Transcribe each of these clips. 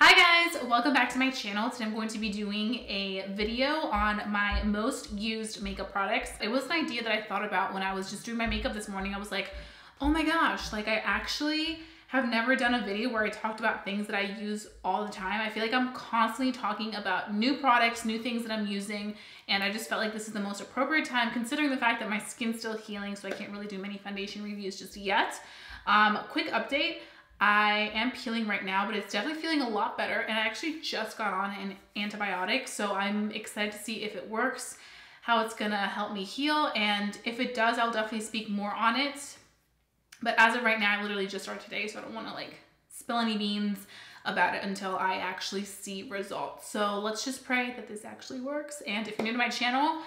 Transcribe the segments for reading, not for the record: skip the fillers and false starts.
Hi guys, welcome back to my channel. Today I'm going to be doing a video on my most used makeup products. It was an idea that I thought about when I was just doing my makeup this morning. I was like, oh my gosh, like I actually have never done a video where I talked about things that I use all the time. I feel like I'm constantly talking about new products, new things that I'm using, and I just felt like this is the most appropriate time considering the fact that my skin's still healing, so I can't really do many foundation reviews just yet. Quick update. I am peeling right now, but it's definitely feeling a lot better, and I actually just got on an antibiotic, so I'm excited to see if it works, how it's gonna help me heal, and if it does, I'll definitely speak more on it. But as of right now, I literally just started today, so I don't wanna like spill any beans about it until I actually see results. So let's just pray that this actually works. And if you're new to my channel,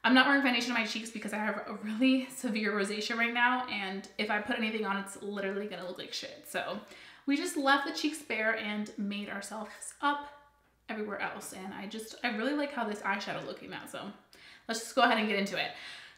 I'm not wearing foundation on my cheeks because I have a really severe rosacea right now, and if I put anything on, it's literally gonna look like shit. So we just left the cheeks bare and made ourselves up everywhere else, and I really like how this eyeshadow is looking now, so let's just go ahead and get into it.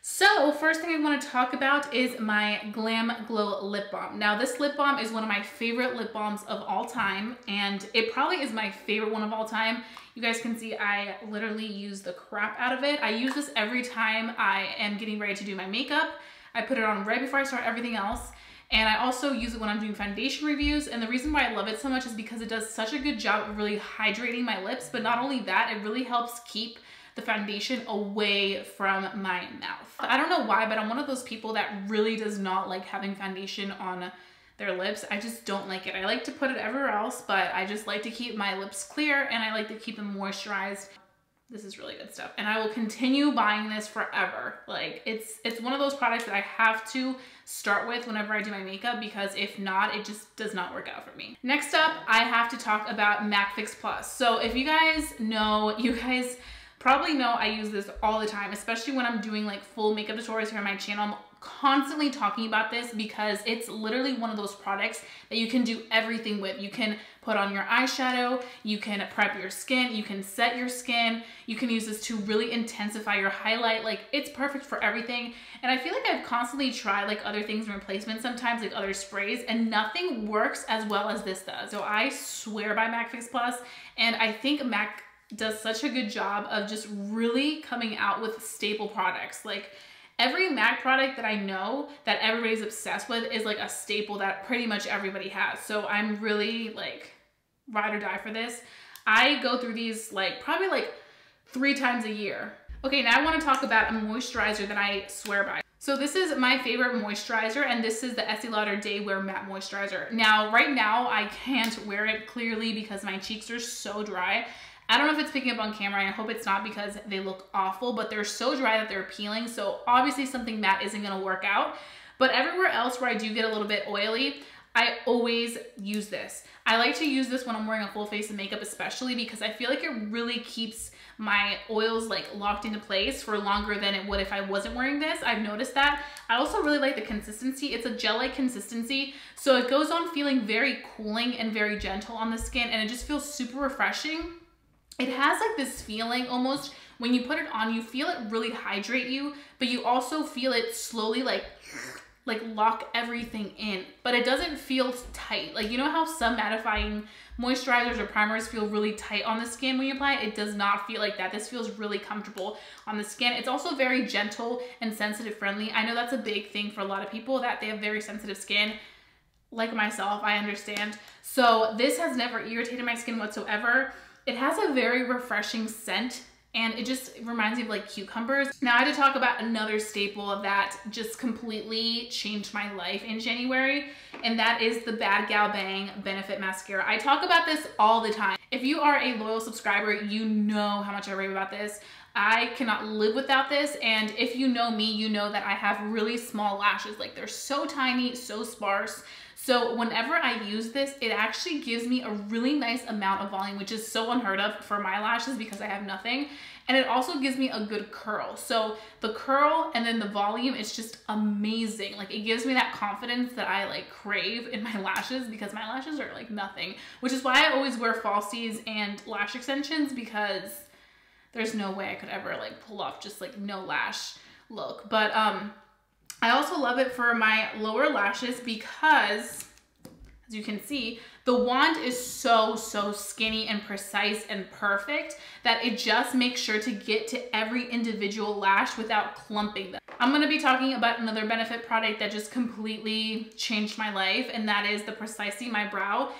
So first thing I want to talk about is my Glamglow lip balm. Now this lip balm is one of my favorite lip balms of all time, and it probably is my favorite one of all time. You guys can see I literally use the crap out of it. I use this every time I am getting ready to do my makeup. I put it on right before I start everything else. And I also use it when I'm doing foundation reviews. And the reason why I love it so much is because it does such a good job of really hydrating my lips. But not only that, it really helps keep the foundation away from my mouth. I don't know why, but I'm one of those people that really does not like having foundation on their lips. I just don't like it. I like to put it everywhere else, but I just like to keep my lips clear and I like to keep them moisturized. This is really good stuff, and I will continue buying this forever. Like it's one of those products that I have to start with whenever I do my makeup, because if not, it just does not work out for me. Next up, I have to talk about MAC Fix Plus. So if you guys know, you guys probably know I use this all the time, especially when I'm doing like full makeup tutorials here on my channel. I'm constantly talking about this because it's literally one of those products that you can do everything with. You can put on your eyeshadow, you can prep your skin, you can set your skin, you can use this to really intensify your highlight. Like it's perfect for everything. And I feel like I've constantly tried like other things in replacement sometimes, like other sprays, and nothing works as well as this does. So I swear by MAC Fix Plus, and I think MAC does such a good job of just really coming out with staple products. Like every MAC product that I know that everybody's obsessed with is like a staple that pretty much everybody has. So I'm really like ride or die for this. I go through these like probably like 3 times a year. Okay, now I want to talk about a moisturizer that I swear by. So this is my favorite moisturizer, and this is the Estee Lauder Day Wear Matte Moisturizer. Now, right now I can't wear it clearly because my cheeks are so dry. I don't know if it's picking up on camera, and I hope it's not because they look awful, but they're so dry that they're peeling. So obviously something matte isn't gonna work out. But everywhere else where I do get a little bit oily, I always use this. I like to use this when I'm wearing a full face of makeup, especially because I feel like it really keeps my oils like locked into place for longer than it would if I wasn't wearing this. I've noticed that. I also really like the consistency. It's a gel-like consistency, so it goes on feeling very cooling and very gentle on the skin, and it just feels super refreshing. It has like this feeling almost when you put it on, you feel it really hydrate you, but you also feel it slowly like lock everything in, but it doesn't feel tight. Like, you know how some mattifying moisturizers or primers feel really tight on the skin when you apply it? It does not feel like that. This feels really comfortable on the skin. It's also very gentle and sensitive friendly. I know that's a big thing for a lot of people, that they have very sensitive skin. Like myself, I understand. So this has never irritated my skin whatsoever. It has a very refreshing scent, and it just reminds me of like cucumbers. Now I had to talk about another staple that just completely changed my life in January, and that is the Bad Gal Bang Benefit Mascara. I talk about this all the time. If you are a loyal subscriber, you know how much I rave about this. I cannot live without this, and if you know me, you know that I have really small lashes. Like they're so tiny, so sparse. So whenever I use this, it actually gives me a really nice amount of volume, which is so unheard of for my lashes because I have nothing. And it also gives me a good curl. So the curl and then the volume, it's just amazing. Like it gives me that confidence that I like crave in my lashes, because my lashes are like nothing, which is why I always wear falsies and lash extensions, because there's no way I could ever like pull off just like no lash look. But I also love it for my lower lashes because, as you can see, The wand is so skinny and precise and perfect that it just makes sure to get to every individual lash without clumping them. I'm gonna be talking about another Benefit product that just completely changed my life, and that is the Precisely My Brow.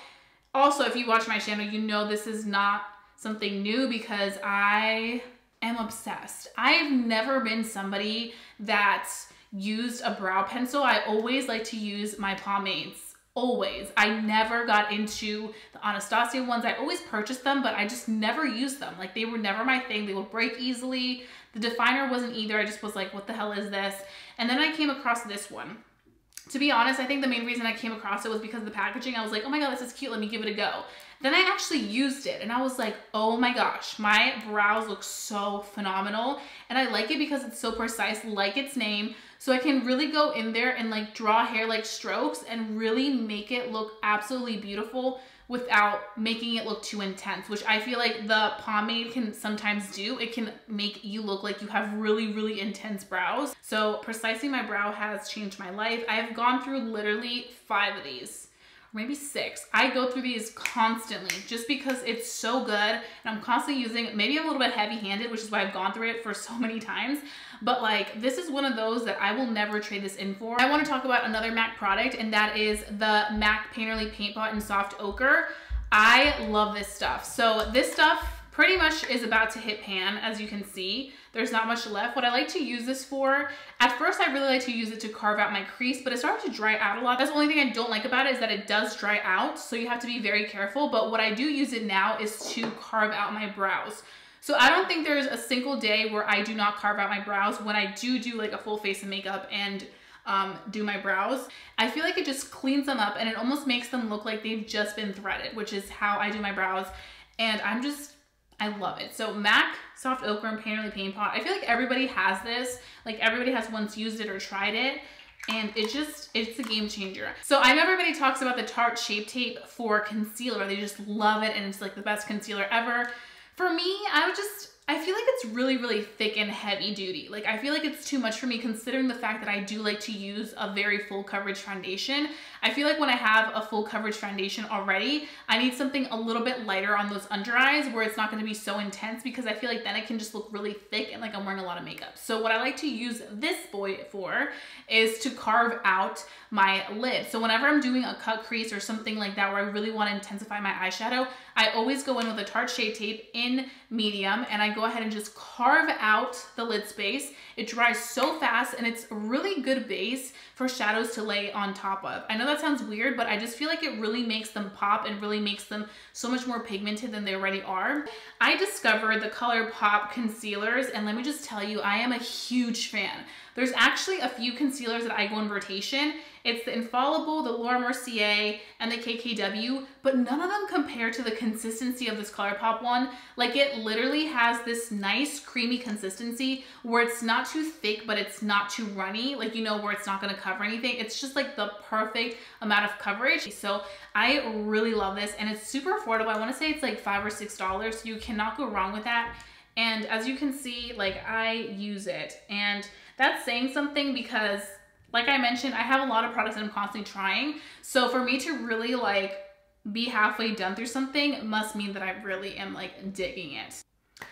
Also, if you watch my channel, you know this is not something new because I am obsessed. I've never been somebody that used a brow pencil. I always like to use my pomades. Always. I never got into the Anastasia ones. I always purchased them, but I just never used them. Like, they were never my thing. They would break easily. The definer wasn't either. I just was like, what the hell is this? And then I came across this one. To be honest, I think the main reason I came across it was because of the packaging. I was like, oh my God, this is cute. Let me give it a go. Then I actually used it and I was like, oh my gosh, my brows look so phenomenal. And I like it because it's so precise, like its name. So I can really go in there and like draw hair-like strokes and really make it look absolutely beautiful without making it look too intense, which I feel like the pomade can sometimes do. It can make you look like you have really intense brows. So Precisely My Brow has changed my life. I have gone through literally 5 of these, maybe 6. I go through these constantly just because it's so good and I'm constantly using it. Maybe I'm a little bit heavy-handed, which is why I've gone through it for so many times. But like, this is one of those that I will never trade this in for. I want to talk about another MAC product, and that is the MAC Painterly Paint Pot in Soft Ochre. I love this stuff. So this stuff pretty much is about to hit pan, as you can see. There's not much left. What I like to use this for, at first I really like to use it to carve out my crease, but it started to dry out a lot. That's the only thing I don't like about it, is that it does dry out, so you have to be very careful. But what I do use it now is to carve out my brows. So I don't think there's a single day where I do not carve out my brows when I do like a full face of makeup and do my brows. I feel like it just cleans them up and it almost makes them look like they've just been threaded, which is how I do my brows. And I love it. So MAC Soft Ochre and Painterly Paint Pot. I feel like everybody has this. Like, everybody has once used it or tried it. And it's a game changer. So I know everybody talks about the Tarte Shape Tape for concealer. They just love it and it's like the best concealer ever. For me, I feel like it's really thick and heavy duty. Like, I feel like it's too much for me considering the fact that I do like to use a very full coverage foundation. I feel like when I have a full coverage foundation already, I need something a little bit lighter on those under eyes where it's not going to be so intense, because I feel like then it can just look really thick and like I'm wearing a lot of makeup. So what I like to use this boy for is to carve out my lid. So whenever I'm doing a cut crease or something like that where I really want to intensify my eyeshadow, I always go in with a Tarte Shape Tape in medium and I go ahead and just carve out the lid space. It dries so fast and it's a really good base for shadows to lay on top of. I know that sounds weird, but I just feel like it really makes them pop and really makes them so much more pigmented than they already are. I discovered the Colourpop concealers, and let me just tell you, I am a huge fan. There's actually a few concealers that I go in rotation. It's the Infallible, the Laura Mercier, and the KKW, but none of them compare to the consistency of this Colourpop one. Like, it literally has this nice creamy consistency where it's not too thick, but it's not too runny. Like, you know, where it's not gonna cover anything. It's just like the perfect amount of coverage. So I really love this, and it's super affordable. I wanna say it's like $5 or $6, so you cannot go wrong with that. And as you can see, like, I use it, and that's saying something because, like I mentioned, I have a lot of products that I'm constantly trying. So for me to really like be halfway done through something must mean that I really am like digging it.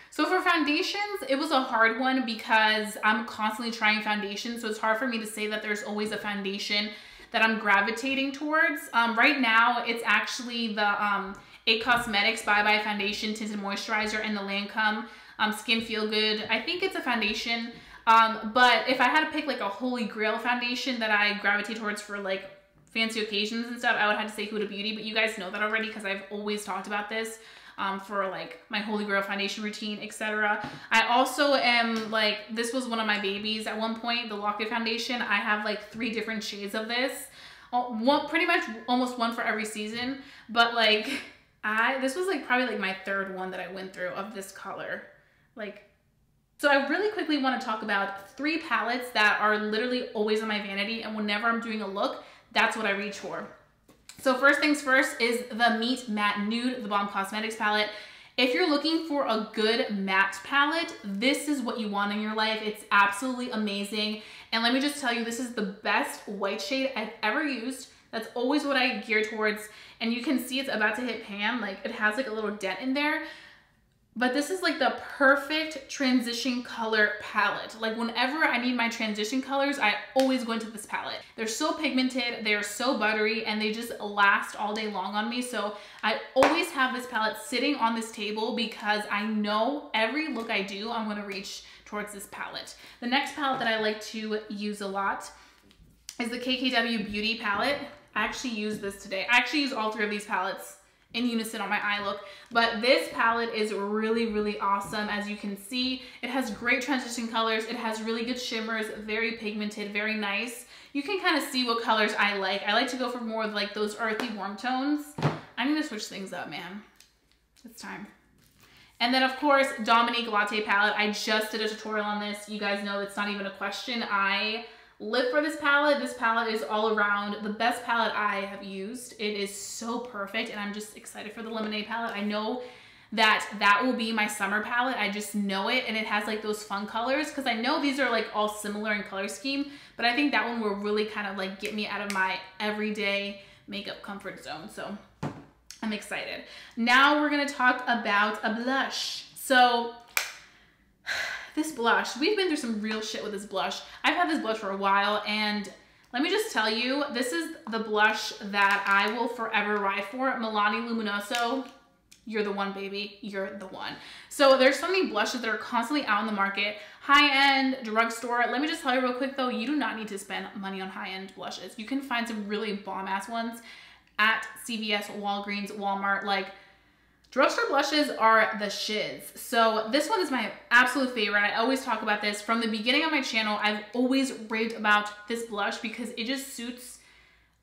So for foundations, it was a hard one because I'm constantly trying foundations. So it's hard for me to say that there's always a foundation that I'm gravitating towards. Right now, it's actually the IT Cosmetics Bye Bye Foundation Tinted Moisturizer and the Lancome Skin Feel Good. I think it's a foundation. But if I had to pick like a holy grail foundation that I gravitate towards for like fancy occasions and stuff, I would have to say Huda Beauty, but you guys know that already because I've always talked about this for like my holy grail foundation routine, etc. I also am like, this was one of my babies at one point, the Lock-It foundation. I have like 3 different shades of this, pretty much almost one for every season, but like this was like probably like my 3rd one that I went through of this color. So I really quickly want to talk about 3 palettes that are literally always on my vanity, and whenever I'm doing a look, that's what I reach for. So first things first is the Meet Matte Nude, TheBalm Cosmetics palette. If you're looking for a good matte palette, this is what you want in your life. It's absolutely amazing. And let me just tell you, this is the best white shade I've ever used. That's always what I gear towards. And you can see it's about to hit pan. Like it has like a little dent in there. But this is like the perfect transition color palette. Like whenever I need my transition colors, I always go into this palette. They're so pigmented, they're so buttery, and they just last all day long on me. So I always have this palette sitting on this table because I know every look I do, I'm gonna reach towards this palette. The next palette that I like to use a lot is the KKW Beauty palette. I actually use this today. I actually use all three of these palettes in unison on my eye look, but this palette is really, really awesome. As you can see, it has great transition colors. It has really good shimmers, very pigmented, very nice. You can kind of see what colors I like. I like to go for more of like those earthy warm tones. I need to switch things up, man. It's time. And then of course, Dominique Latte palette. I just did a tutorial on this. You guys know it's not even a question. I live for this palette. This palette is all around the best palette I have used. It is so perfect, and I'm just excited for the Lemonade palette. I know that that will be my summer palette. I just know it, and it has like those fun colors because I know these are like all similar in color scheme, but I think that one will really kind of like get me out of my everyday makeup comfort zone. So I'm excited. Now we're gonna talk about a blush. So this blush, we've been through some real shit with this blush. I've had this blush for a while, and let me just tell you, this is the blush that I will forever ride for. Milani Luminoso, you're the one, baby. You're the one. So there's so many blushes that are constantly out in the market. High-end, drugstore. Let me just tell you real quick though, you do not need to spend money on high-end blushes. You can find some really bomb-ass ones at CVS, Walgreens, Walmart. Like, drugstore blushes are the shiz. So this one is my absolute favorite. I always talk about this. From the beginning of my channel, I've always raved about this blush because it just suits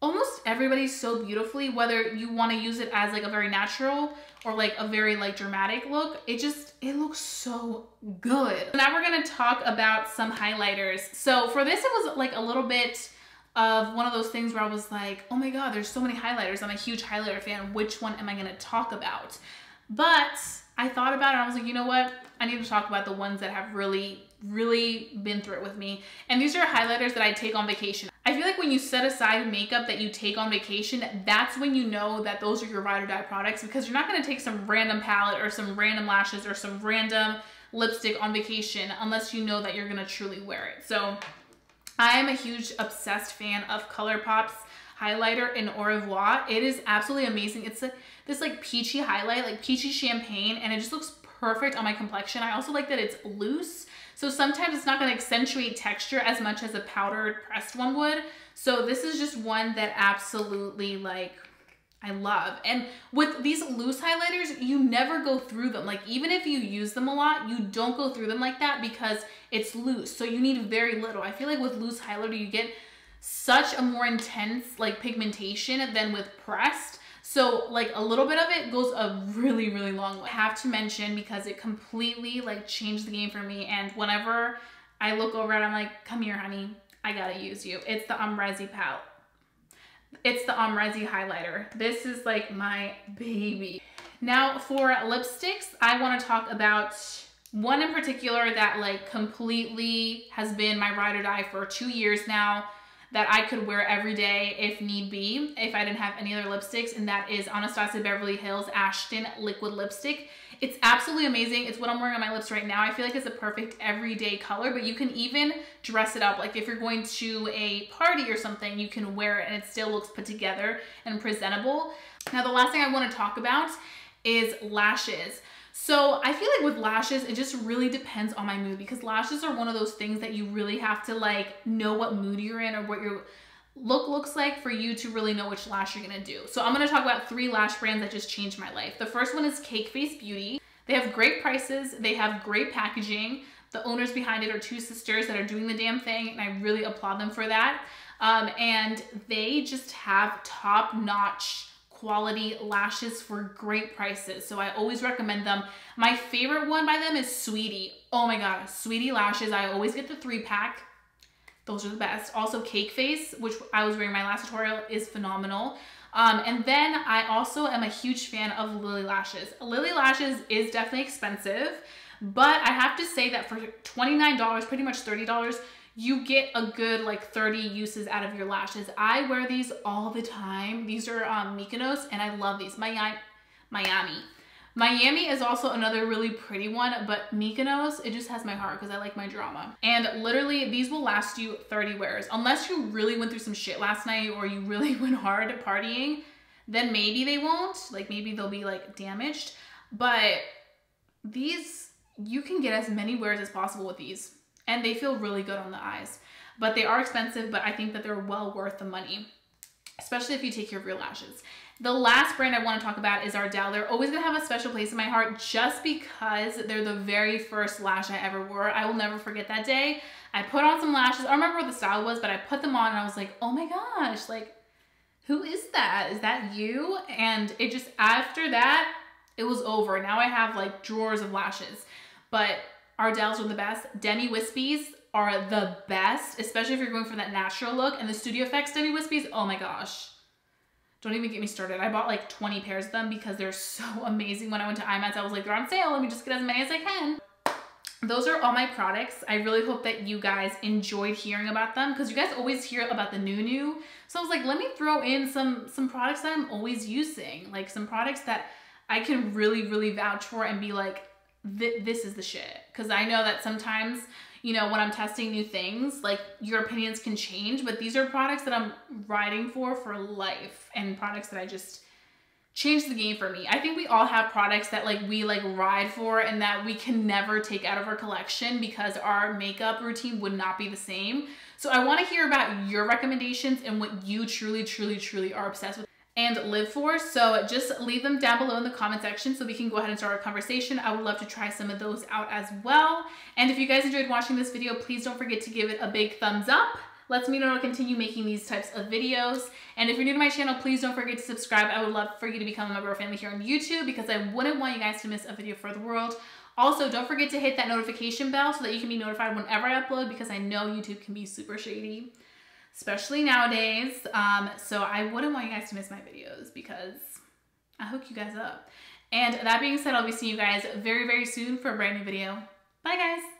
almost everybody so beautifully, whether you want to use it as like a very natural or like a very like dramatic look. It looks so good. Now we're going to talk about some highlighters. So for this, it was like a little bit of one of those things where I was like, oh my God, there's so many highlighters. I'm a huge highlighter fan. Which one am I gonna talk about? But I thought about it and I was like, you know what? I need to talk about the ones that have really, really been through it with me. And these are highlighters that I take on vacation. I feel like when you set aside makeup that you take on vacation, that's when you know that those are your ride or die products, because you're not gonna take some random palette or some random lashes or some random lipstick on vacation unless you know that you're gonna truly wear it. So I am a huge obsessed fan of Colourpop's highlighter in Au Revoir. It is absolutely amazing. It's this like peachy highlight, like peachy champagne, and it just looks perfect on my complexion. I also like that it's loose, so sometimes it's not going to accentuate texture as much as a powdered pressed one would. So this is just one that absolutely like I love. And with these loose highlighters, you never go through them. Like even if you use them a lot, you don't go through them like that because it's loose. So you need very little. I feel like with loose highlighter, you get such a more intense like pigmentation than with pressed. So like a little bit of it goes a really, really long way. I have to mention because it completely like changed the game for me. And whenever I look over it, I'm like, come here, honey, I gotta use you. It's the Amrezy palette. It's the Amrezy highlighter. This is like my baby. Now for lipsticks, I want to talk about one in particular that like completely has been my ride or die for 2 years now, that I could wear every day if need be, if I didn't have any other lipsticks, and that is Anastasia Beverly Hills ASHTON liquid lipstick. It's absolutely amazing. It's what I'm wearing on my lips right now. I feel like it's a perfect everyday color, but you can even dress it up. Like if you're going to a party or something, you can wear it and it still looks put together and presentable. Now, the last thing I want to talk about is lashes. So I feel like with lashes, it just really depends on my mood, because lashes are one of those things that you really have to like know what mood you're in or what your look looks like for you to really know which lash you're gonna do. So I'm gonna talk about 3 lash brands that just changed my life. The first one is Cake Face Beauty. They have great prices, they have great packaging. The owners behind it are 2 sisters that are doing the damn thing, and I really applaud them for that. And they just have top-notch quality lashes for great prices. So I always recommend them. My favorite one by them is Sweetie. Oh my God, Sweetie lashes. I always get the 3-pack. Those are the best. Also Cake Face, which I was wearing my last tutorial, is phenomenal. And then I also am a huge fan of Lily Lashes. Lily Lashes is definitely expensive, but I have to say that for $29, pretty much $30, you get a good like 30 uses out of your lashes. I wear these all the time. These are Mykonos, and I love these. Miami is also another really pretty one, but Mykonos, it just has my heart because I like my drama. And literally, these will last you 30 wears. Unless you really went through some shit last night or you really went hard at partying, then maybe they won't. Like maybe they'll be like damaged. But these, you can get as many wears as possible with these. And they feel really good on the eyes. But they are expensive, but I think that they're well worth the money, especially if you take care of your lashes. The last brand I want to talk about is Ardell. They're always going to have a special place in my heart just because they're the very first lash I ever wore. I will never forget that day. I put on some lashes. I don't remember what the style was, but I put them on and I was like, oh my gosh, like, who is that? Is that you? And it just, after that, it was over. Now I have like drawers of lashes. But Ardell's are the best. Demi Wispies are the best, especially if you're going for that natural look. And the Studio Effects Demi Wispies, oh my gosh. Don't even get me started. I bought like 20 pairs of them because they're so amazing. When I went to IMATS, I was like, they're on sale. Let me just get as many as I can. Those are all my products. I really hope that you guys enjoyed hearing about them because you guys always hear about the new. So I was like, let me throw in some products that I'm always using. Like some products that I can really, really vouch for and be like, this is the shit. Because I know that sometimes, you know, when I'm testing new things, like your opinions can change, but these are products that I'm riding for life and products that I just changed the game for me. I think we all have products that like we like ride for and that we can never take out of our collection because our makeup routine would not be the same. So I want to hear about your recommendations and what you truly, truly, truly are obsessed with and live for. So just leave them down below in the comment section so we can go ahead and start a conversation. I would love to try some of those out as well. And if you guys enjoyed watching this video, please don't forget to give it a big thumbs up. Lets me know to continue making these types of videos. And if you're new to my channel, please don't forget to subscribe. I would love for you to become a member of our family here on YouTube because I wouldn't want you guys to miss a video for the world. Also, don't forget to hit that notification bell so that you can be notified whenever I upload because I know YouTube can be super shady, especially nowadays. So I wouldn't want you guys to miss my videos because I hook you guys up. And that being said, I'll be seeing you guys very, very soon for a brand new video. Bye guys.